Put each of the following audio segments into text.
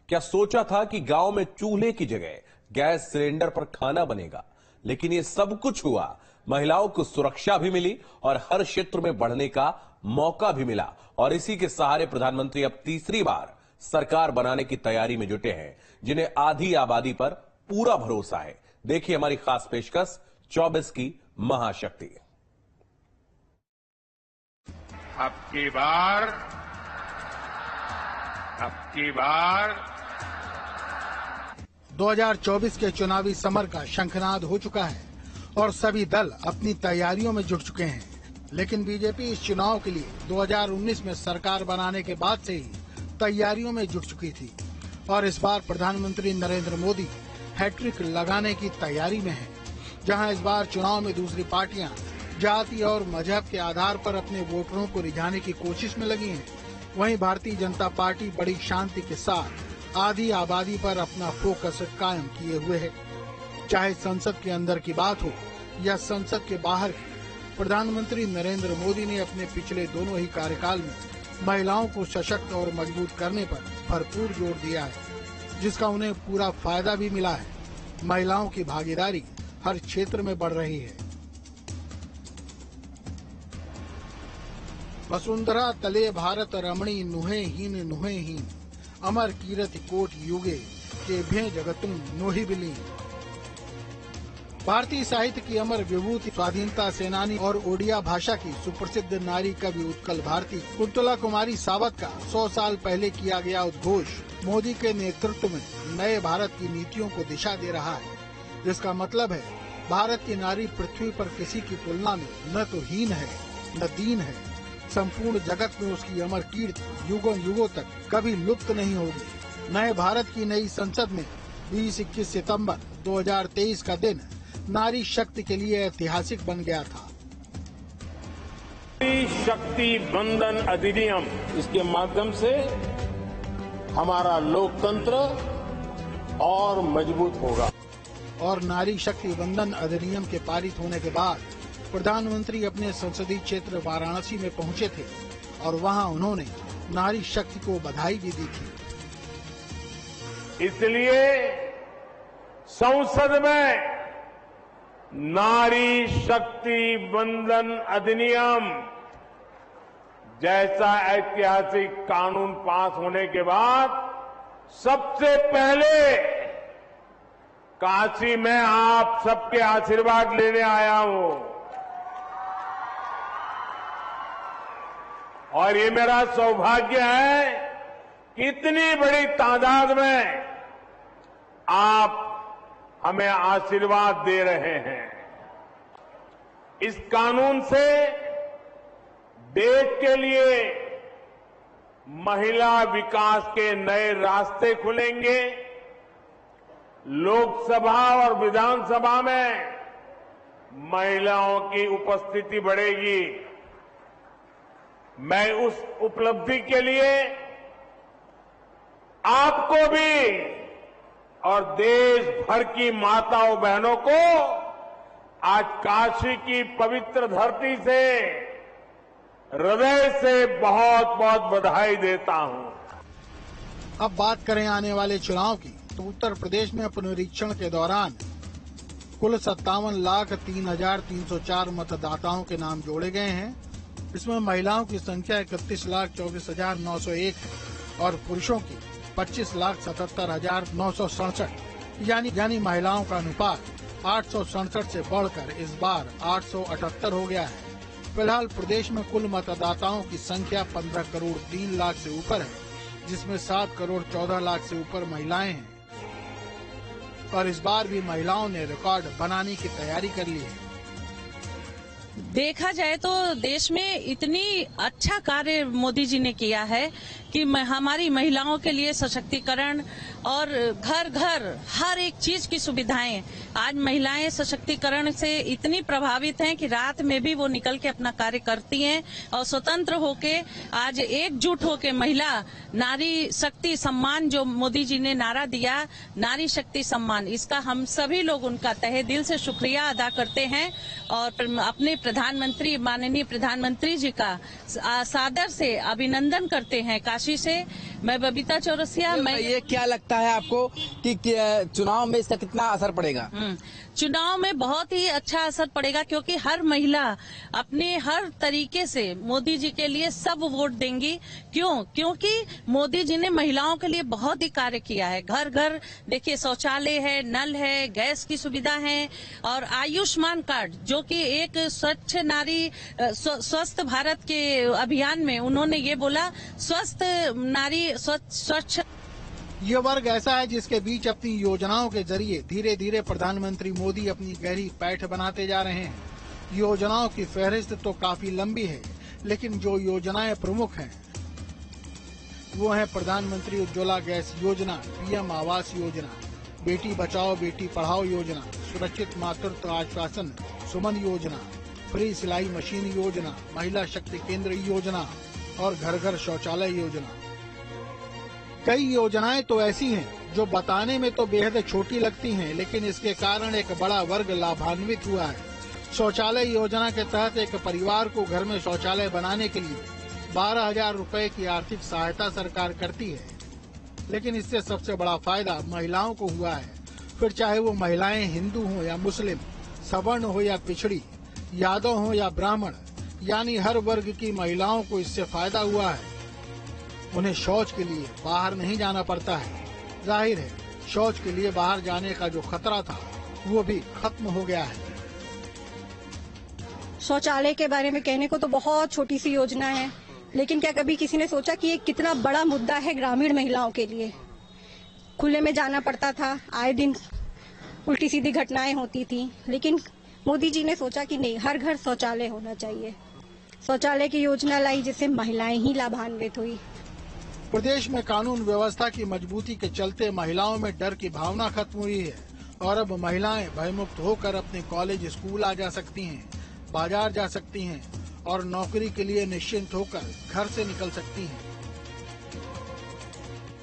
क्या सोचा था कि गांव में चूल्हे की जगह गैस सिलेंडर पर खाना बनेगा? लेकिन ये सब कुछ हुआ, महिलाओं को सुरक्षा भी मिली और हर क्षेत्र में बढ़ने का मौका भी मिला। और इसी के सहारे प्रधानमंत्री अब तीसरी बार सरकार बनाने की तैयारी में जुटे हैं, जिन्हें आधी आबादी पर पूरा भरोसा है। देखिए हमारी खास पेशकश 24 की महाशक्ति। अब की बार 2024 के चुनावी समर का शंखनाद हो चुका है और सभी दल अपनी तैयारियों में जुट चुके हैं। लेकिन बीजेपी इस चुनाव के लिए 2019 में सरकार बनाने के बाद से ही तैयारियों में जुट चुकी थी और इस बार प्रधानमंत्री नरेंद्र मोदी हैट्रिक लगाने की तैयारी में है। जहां इस बार चुनाव में दूसरी पार्टियां जाति और मजहब के आधार पर अपने वोटरों को रिझाने की कोशिश में लगी हैं, वहीं भारतीय जनता पार्टी बड़ी शांति के साथ आधी आबादी पर अपना फोकस कायम किए हुए है। चाहे संसद के अंदर की बात हो या संसद के बाहर की, प्रधानमंत्री नरेंद्र मोदी ने अपने पिछले दोनों ही कार्यकाल में महिलाओं को सशक्त और मजबूत करने पर भरपूर जोर दिया है, जिसका उन्हें पूरा फायदा भी मिला है। महिलाओं की भागीदारी हर क्षेत्र में बढ़ रही है। वसुंधरा तले भारत रमणी नुहे हीन अमर कीरति कोट युगे के जगतुम नोहि बिली। भारतीय साहित्य की अमर विभूति, स्वाधीनता सेनानी और ओडिया भाषा की सुप्रसिद्ध नारी कवि उत्कल भारती कुंतला कुमारी सावत का 100 साल पहले किया गया उद्घोष मोदी के नेतृत्व में नए भारत की नीतियों को दिशा दे रहा है। जिसका मतलब है भारत की नारी पृथ्वी पर किसी की तुलना में न तो हीन है न दीन है। संपूर्ण जगत में उसकी अमर कीर्ति युगों युगों तक कभी लुप्त नहीं होगी। नए भारत की नई संसद में 20-21 सितंबर 2023 का दिन नारी शक्ति के लिए ऐतिहासिक बन गया था। नारी शक्ति बंधन अधिनियम, इसके माध्यम से हमारा लोकतंत्र और मजबूत होगा। और नारी शक्ति बंधन अधिनियम के पारित होने के बाद प्रधानमंत्री अपने संसदीय क्षेत्र वाराणसी में पहुंचे थे और वहां उन्होंने नारी शक्ति को बधाई भी दी थी। इसलिए संसद में नारी शक्ति बंधन अधिनियम जैसा ऐतिहासिक कानून पास होने के बाद सबसे पहले काशी में आप सबके आशीर्वाद लेने आया हूं और ये मेरा सौभाग्य है कि इतनी बड़ी तादाद में आप हमें आशीर्वाद दे रहे हैं। इस कानून से देश के लिए महिला विकास के नए रास्ते खुलेंगे। लोकसभा और विधानसभा में महिलाओं की उपस्थिति बढ़ेगी। मैं उस उपलब्धि के लिए आपको भी और देश भर की माताओं बहनों को आज काशी की पवित्र धरती से हृदय से बहुत बहुत बधाई देता हूं। अब बात करें आने वाले चुनाव की, तो उत्तर प्रदेश में पुनरीक्षण के दौरान कुल 57,03,304 मतदाताओं के नाम जोड़े गए हैं। इसमें महिलाओं की संख्या 31,24,901 है और पुरुषों की 25,77,967 यानी महिलाओं का अनुपात 867 से बढ़कर इस बार 878 हो गया है। फिलहाल प्रदेश में कुल मतदाताओं की संख्या 15 करोड़ 3 लाख से ऊपर है, जिसमें 7 करोड़ 14 लाख से ऊपर महिलाएं हैं और इस बार भी महिलाओं ने रिकॉर्ड बनाने की तैयारी कर ली है। देखा जाए तो देश में इतनी अच्छा कार्य मोदी जी ने किया है कि हमारी महिलाओं के लिए सशक्तिकरण और घर घर हर एक चीज की सुविधाएं, आज महिलाएं सशक्तिकरण से इतनी प्रभावित हैं कि रात में भी वो निकल के अपना कार्य करती हैं और स्वतंत्र होके आज एकजुट होके महिला नारी शक्ति सम्मान जो मोदी जी ने नारा दिया, नारी शक्ति सम्मान, इसका हम सभी लोग उनका तहे दिल से शुक्रिया अदा करते हैं और अपने प्रधानमंत्री माननीय प्रधानमंत्री जी का सादर से अभिनंदन करते हैं। काशी से मैं बबीता चौरसिया। ये क्या लगता है आपको कि चुनाव में इसका कितना असर पड़ेगा? चुनाव में बहुत ही अच्छा असर पड़ेगा, क्योंकि हर महिला अपने हर तरीके से मोदी जी के लिए सब वोट देंगी। क्योंकि मोदी जी ने महिलाओं के लिए बहुत ही कार्य किया है। घर घर देखिए शौचालय है, नल है, गैस की सुविधा है, और आयुष्मान कार्ड जो कि एक स्वच्छ नारी स्वस्थ भारत के अभियान में उन्होंने ये बोला, स्वस्थ नारी स्वच्छ। ये वर्ग ऐसा है जिसके बीच अपनी योजनाओं के जरिए धीरे धीरे प्रधानमंत्री मोदी अपनी गहरी पैठ बनाते जा रहे हैं। योजनाओं की फहरिस्त तो काफी लंबी है, लेकिन जो योजनाएं प्रमुख हैं वो है प्रधानमंत्री उज्ज्वला गैस योजना, पीएम आवास योजना, बेटी बचाओ बेटी पढ़ाओ योजना, सुरक्षित मातृत्व आश्वासन सुमन योजना, फ्री सिलाई मशीन योजना, महिला शक्ति केंद्र योजना और घर घर शौचालय योजना। कई योजनाएं तो ऐसी हैं जो बताने में तो बेहद छोटी लगती हैं, लेकिन इसके कारण एक बड़ा वर्ग लाभान्वित हुआ है। शौचालय योजना के तहत एक परिवार को घर में शौचालय बनाने के लिए 12,000 रुपए की आर्थिक सहायता सरकार करती है, लेकिन इससे सबसे बड़ा फायदा महिलाओं को हुआ है। फिर चाहे वो महिलाएं हिंदू हो या मुस्लिम, सवर्ण हो या पिछड़ी, यादव हो या ब्राह्मण, यानी हर वर्ग की महिलाओं को इससे फायदा हुआ है। उन्हें शौच के लिए बाहर नहीं जाना पड़ता है। जाहिर है शौच के लिए बाहर जाने का जो खतरा था वो भी खत्म हो गया है। शौचालय के बारे में कहने को तो बहुत छोटी सी योजना है, लेकिन क्या कभी किसी ने सोचा कि ये कितना बड़ा मुद्दा है ग्रामीण महिलाओं के लिए। खुले में जाना पड़ता था, आए दिन उल्टी सीधी घटनाएं होती थी, लेकिन मोदी जी ने सोचा कि नहीं, हर घर शौचालय होना चाहिए। शौचालय की योजना लाई जिससे महिलाएं ही लाभान्वित हुई। प्रदेश में कानून व्यवस्था की मजबूती के चलते महिलाओं में डर की भावना खत्म हुई है और अब महिलाएं भयमुक्त होकर अपने कॉलेज स्कूल आ जा सकती हैं, बाजार जा सकती हैं और नौकरी के लिए निश्चिंत होकर घर से निकल सकती हैं।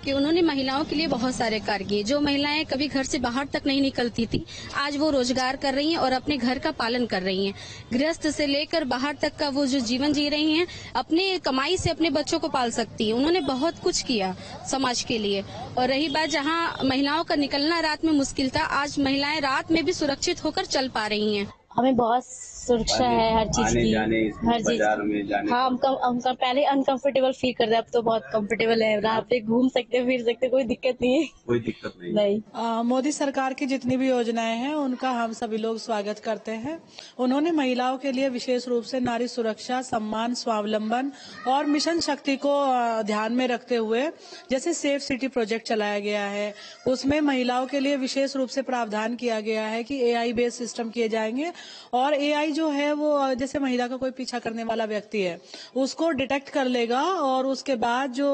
कि उन्होंने महिलाओं के लिए बहुत सारे कार्य किए। जो महिलाएं कभी घर से बाहर तक नहीं निकलती थी, आज वो रोजगार कर रही हैं और अपने घर का पालन कर रही हैं। गृहस्थ से लेकर बाहर तक का वो जो जीवन जी रही हैं, अपने कमाई से अपने बच्चों को पाल सकती हैं। उन्होंने बहुत कुछ किया समाज के लिए। और रही बात जहां महिलाओं का निकलना रात में मुश्किल था, आज महिलाएं रात में भी सुरक्षित होकर चल पा रही हैं। हमें बहुत सुरक्षा है हर चीज की, हर चीज। हाँ, हम पहले अनकंफर्टेबल फील कर रहे हैं, अब तो बहुत कंफर्टेबल है। रात पे घूम सकते, फिर सकते, कोई दिक्कत नहीं है। कोई दिक्कत नहीं। मोदी सरकार की जितनी भी योजनाएं हैं उनका हम सभी लोग स्वागत करते हैं। उन्होंने महिलाओं के लिए विशेष रूप से नारी सुरक्षा, सम्मान, स्वावलंबन और मिशन शक्ति को ध्यान में रखते हुए जैसे सेफ सिटी प्रोजेक्ट चलाया गया है, उसमें महिलाओं के लिए विशेष रूप से प्रावधान किया गया है कि AI बेस्ड सिस्टम किए जाएंगे और AI जो है वो जैसे महिला का कोई पीछा करने वाला व्यक्ति है उसको डिटेक्ट कर लेगा और उसके बाद जो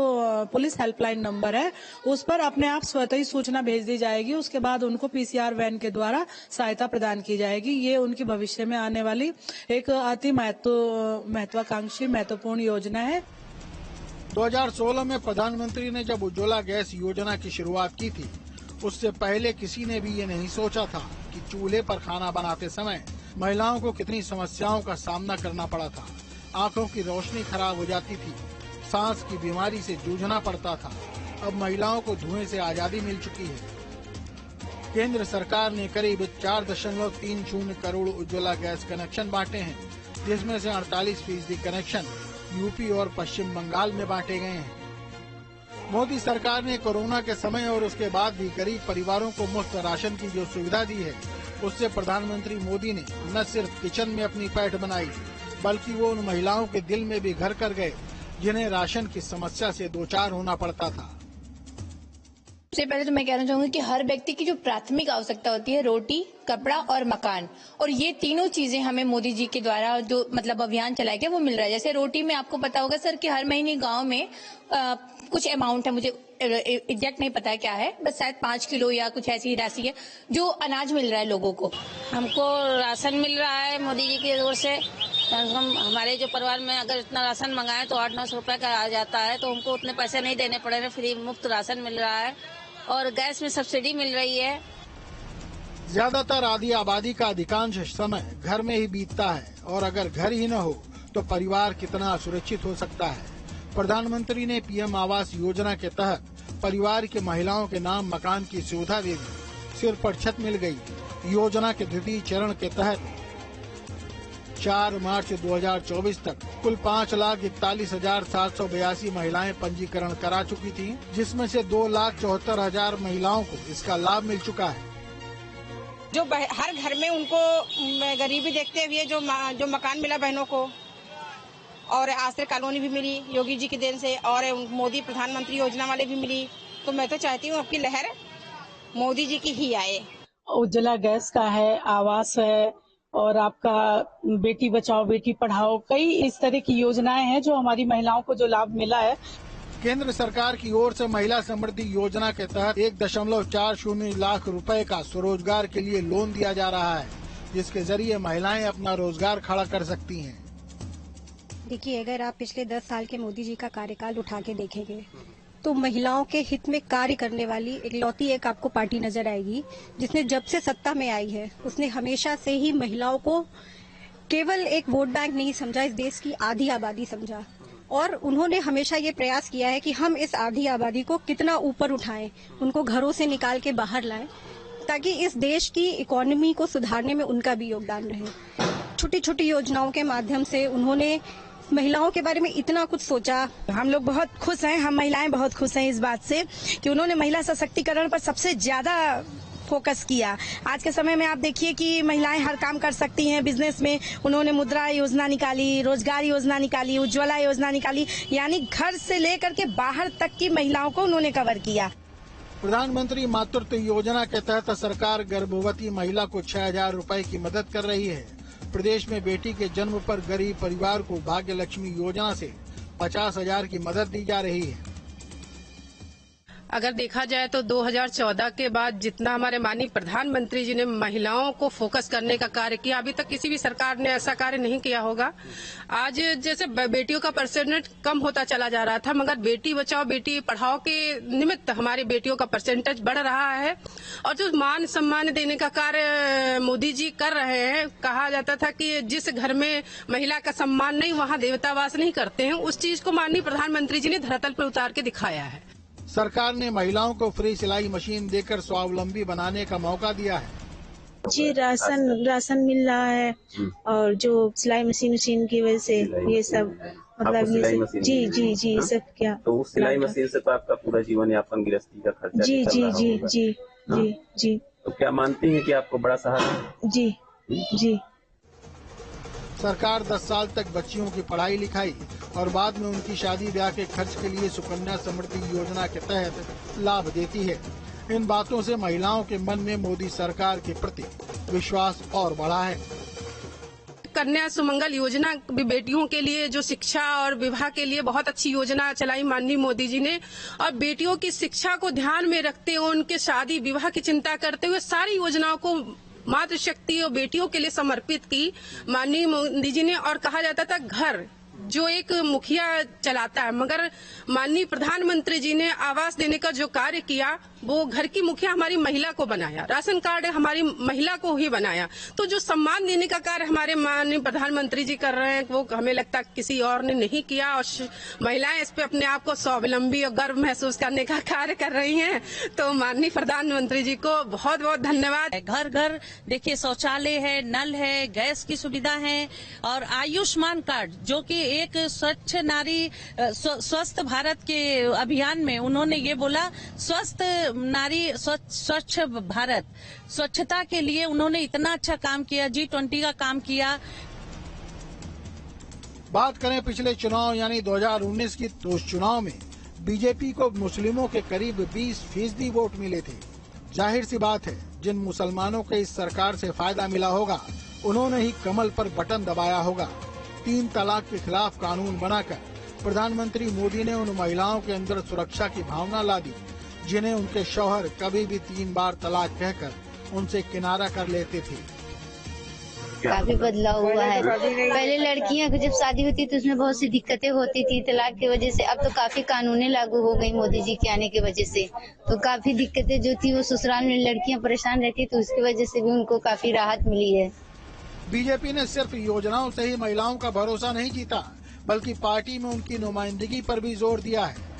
पुलिस हेल्पलाइन नंबर है उस पर अपने आप स्वतः ही सूचना भेज दी जाएगी। उसके बाद उनको PCR वैन के द्वारा सहायता प्रदान की जाएगी। ये उनकी भविष्य में आने वाली एक अति महत्वाकांक्षी महत्वपूर्ण योजना है। 2016 में प्रधानमंत्री ने जब उज्ज्वला गैस योजना की शुरुआत की थी, उससे पहले किसी ने भी ये नहीं सोचा था कि चूल्हे पर खाना बनाते समय महिलाओं को कितनी समस्याओं का सामना करना पड़ा था। आंखों की रोशनी खराब हो जाती थी, सांस की बीमारी से जूझना पड़ता था। अब महिलाओं को धुएं से आजादी मिल चुकी है। केंद्र सरकार ने करीब 4.30 करोड़ उज्ज्वला गैस कनेक्शन बांटे हैं, जिसमें से 48% कनेक्शन यूपी और पश्चिम बंगाल में बांटे गए हैं। मोदी सरकार ने कोरोना के समय और उसके बाद भी गरीब परिवारों को मुफ्त राशन की जो सुविधा दी है, उससे प्रधानमंत्री मोदी ने न सिर्फ किचन में अपनी पैठ बनाई, बल्कि वो उन महिलाओं के दिल में भी घर कर गए जिन्हें राशन की समस्या से दो चार होना पड़ता था। सबसे पहले तो मैं कहना चाहूंगी कि हर व्यक्ति की जो प्राथमिक आवश्यकता होती है, रोटी, कपड़ा और मकान, और ये तीनों चीजें हमें मोदी जी के द्वारा जो मतलब अभियान चलाया गया वो मिल रहा है। जैसे रोटी में आपको पता होगा सर कि हर महीने गांव में कुछ अमाउंट है, मुझे एग्जैक्ट नहीं पता है क्या है, बस शायद 5 किलो या कुछ ऐसी राशि है जो अनाज मिल रहा है लोगों को। हमको राशन मिल रहा है मोदी जी की ओर से। हम हमारे जो परिवार में अगर इतना राशन मंगाए तो 800-900 रुपए का आ जाता है, तो हमको उतने पैसे नहीं देने पड़ रहे, फ्री मुफ्त राशन मिल रहा है और गैस में सब्सिडी मिल रही है। ज्यादातर आधी आबादी का अधिकांश समय घर में ही बीतता है और अगर घर ही न हो तो परिवार कितना सुरक्षित हो सकता है। प्रधानमंत्री ने पीएम आवास योजना के तहत परिवार की महिलाओं के नाम मकान की सुविधा दे दी। सिर पर छत मिल गई। योजना के द्वितीय चरण के तहत 4 मार्च 2024 तक कुल 5,41,782 महिलाएं पंजीकरण करा चुकी थीं, जिसमें से 2,74,000 महिलाओं को इसका लाभ मिल चुका है। जो हर घर में उनको गरीबी देखते हुए जो मकान मिला बहनों को, और आश्रय कॉलोनी भी मिली योगी जी की देन से, और मोदी प्रधानमंत्री योजना वाले भी मिली, तो मैं तो चाहती हूँ आपकी लहर मोदी जी की ही आए। उज्ज्वला गैस का है, आवास है, और आपका बेटी बचाओ बेटी पढ़ाओ, कई इस तरह की योजनाएं हैं जो हमारी महिलाओं को जो लाभ मिला है। केंद्र सरकार की ओर से महिला समृद्धि योजना के तहत 1.40 लाख रुपए का स्वरोजगार के लिए लोन दिया जा रहा है, जिसके जरिए महिलाएं अपना रोजगार खड़ा कर सकती हैं। देखिए, अगर आप पिछले 10 साल के मोदी जी का कार्यकाल उठा के देखेंगे तो महिलाओं के हित में कार्य करने वाली इकलौती एक आपको पार्टी नजर आएगी, जिसने जब से सत्ता में आई है उसने हमेशा से ही महिलाओं को केवल एक वोट बैंक नहीं समझा, इस देश की आधी आबादी समझा। और उन्होंने हमेशा ये प्रयास किया है कि हम इस आधी आबादी को कितना ऊपर उठाएं, उनको घरों से निकाल के बाहर लाएं, ताकि इस देश की इकोनॉमी को सुधारने में उनका भी योगदान रहे। छोटी छोटी योजनाओं के माध्यम से उन्होंने महिलाओं के बारे में इतना कुछ सोचा। हम लोग बहुत खुश हैं, हम महिलाएं बहुत खुश हैं इस बात से कि उन्होंने महिला सशक्तिकरण पर सबसे ज्यादा फोकस किया। आज के समय में आप देखिए कि महिलाएं हर काम कर सकती हैं। बिजनेस में उन्होंने मुद्रा योजना निकाली, रोजगार योजना निकाली, उज्ज्वला योजना निकाली, यानी घर से लेकर के बाहर तक की महिलाओं को उन्होंने कवर किया। प्रधानमंत्री मातृत्व योजना के तहत सरकार गर्भवती महिला को 6,000 रुपए की मदद कर रही है। प्रदेश में बेटी के जन्म पर गरीब परिवार को भाग्य लक्ष्मी योजना से 50,000 की मदद दी जा रही है। अगर देखा जाए तो 2014 के बाद जितना हमारे माननीय प्रधानमंत्री जी ने महिलाओं को फोकस करने का कार्य किया, अभी तक किसी भी सरकार ने ऐसा कार्य नहीं किया होगा। आज जैसे बेटियों का परसेंटेज कम होता चला जा रहा था, मगर बेटी बचाओ बेटी पढ़ाओ के निमित्त हमारी बेटियों का परसेंटेज बढ़ रहा है। और जो मान सम्मान देने का कार्य मोदी जी कर रहे हैं, कहा जाता था कि जिस घर में महिला का सम्मान नहीं वहाँ देवता वास नहीं करते हैं, उस चीज को माननीय प्रधानमंत्री जी ने धरातल पर उतार के दिखाया है। सरकार ने महिलाओं को फ्री सिलाई मशीन देकर स्वावलंबी बनाने का मौका दिया है। जी, राशन मिल रहा है, और जो सिलाई मशीन की वजह से ये सब मतलब ये सब जी सब क्या, तो उस सिलाई मशीन से तो आपका पूरा जीवन यापन गृहस्थी का खर्चा जी। तो क्या मानती हैं कि आपको बड़ा सहारा? जी। सरकार 10 साल तक बच्चियों की पढ़ाई लिखाई और बाद में उनकी शादी ब्याह के खर्च के लिए सुकन्या समृद्धि योजना के तहत लाभ देती है। इन बातों से महिलाओं के मन में मोदी सरकार के प्रति विश्वास और बढ़ा है। कन्या सुमंगल योजना भी बेटियों के लिए जो शिक्षा और विवाह के लिए बहुत अच्छी योजना चलाई माननीय मोदी जी ने, और बेटियों की शिक्षा को ध्यान में रखते हुए उनके शादी विवाह की चिंता करते हुए सारी योजनाओं को मातृशक्ति और बेटियों के लिए समर्पित की माननीय मोदी जी ने। और कहा जाता था घर जो एक मुखिया चलाता है, मगर माननीय प्रधानमंत्री जी ने आवास देने का जो कार्य किया वो घर की मुखिया हमारी महिला को बनाया, राशन कार्ड हमारी महिला को ही बनाया। तो जो सम्मान देने का कार्य हमारे माननीय प्रधानमंत्री जी कर रहे हैं वो हमें लगता है किसी और ने नहीं किया, और महिलाएं इस पे अपने आप को स्वावलंबी और गर्व महसूस करने का कार्य कर रही हैं। तो माननीय प्रधानमंत्री जी को बहुत बहुत धन्यवाद। घर घर देखिए शौचालय है, नल है, गैस की सुविधा है, और आयुष्मान कार्ड जो कि एक स्वच्छ नारी स्वस्थ भारत के अभियान में उन्होंने ये बोला स्वस्थ नारी स्वच्छ भारत, स्वच्छता के लिए उन्होंने इतना अच्छा काम किया, G20 का काम किया। बात करें पिछले चुनाव यानी 2019 की, तो उस चुनाव में बीजेपी को मुस्लिमों के करीब 20% वोट मिले थे। जाहिर सी बात है जिन मुसलमानों को इस सरकार से फायदा मिला होगा उन्होंने ही कमल पर बटन दबाया होगा। 3 तलाक के खिलाफ कानून बनाकर प्रधानमंत्री मोदी ने उन महिलाओं के अंदर सुरक्षा की भावना ला दी जिन्हें उनके शौहर कभी भी 3 बार तलाक कहकर उनसे किनारा कर लेते थे। काफी बदलाव हुआ है। पहले लड़कियां को जब शादी होती तो उसमें बहुत सी दिक्कतें होती थी तलाक की वजह से, अब तो काफी कानूनें लागू हो गई मोदी जी के आने की वजह से। तो काफी दिक्कतें जो थी वो ससुराल में लड़कियां परेशान रहती तो उसकी वजह से भी उनको काफी राहत मिली है। बीजेपी ने सिर्फ योजनाओं से ही महिलाओं का भरोसा नहीं जीता, बल्कि पार्टी में उनकी नुमाइंदगी पर भी जोर दिया है।